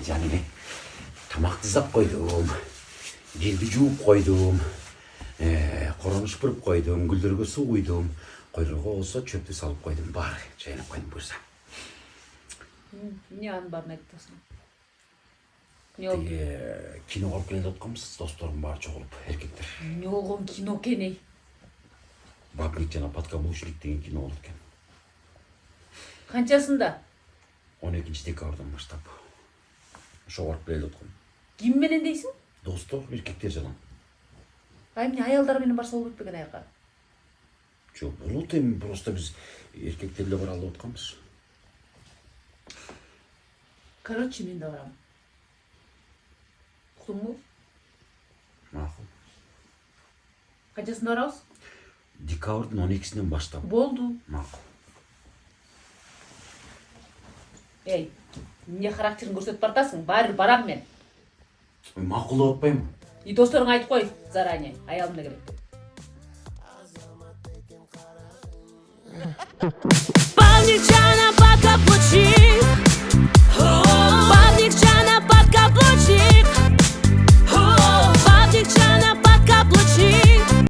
жана эле тамакты дызап койдум, жерди жууп койдум, корону шыпырып койдум, гүлдөргө суу куйдум, койлорго болсо чөптү салып койдум, баары жайнап койдум буюрса. Эмне анын баарын айтып атасың? Эмне болду? Тиги кино көрүп келе жатканбыз, досторум баары чогулуп, эркектер. Эмне болгон кино экен эй? Бабник жана подкаблучник деген кино болот экен. Канчасында? 12 декабрдан баштап. Ошого барып келе жаткам. Ким менен дейсиң? Достор, эркектер жана. Эмне аялдар менен барса болбойт бекен аяка? Жок, болот эми, просто биз эркектер эле баралы деп атканбыз. Короче, мен да барам. Уктуңбу? Макул. Канчасында барабыз? Декабрдын 12-синен баштап. Болду. Макул. Эй, эмне характерин көрсөтүп бартасың? Баары бир барам мен. Макул деп атпаймынбы? И досторуңа айтып кой заранее. Аялым да керек. Паничана пока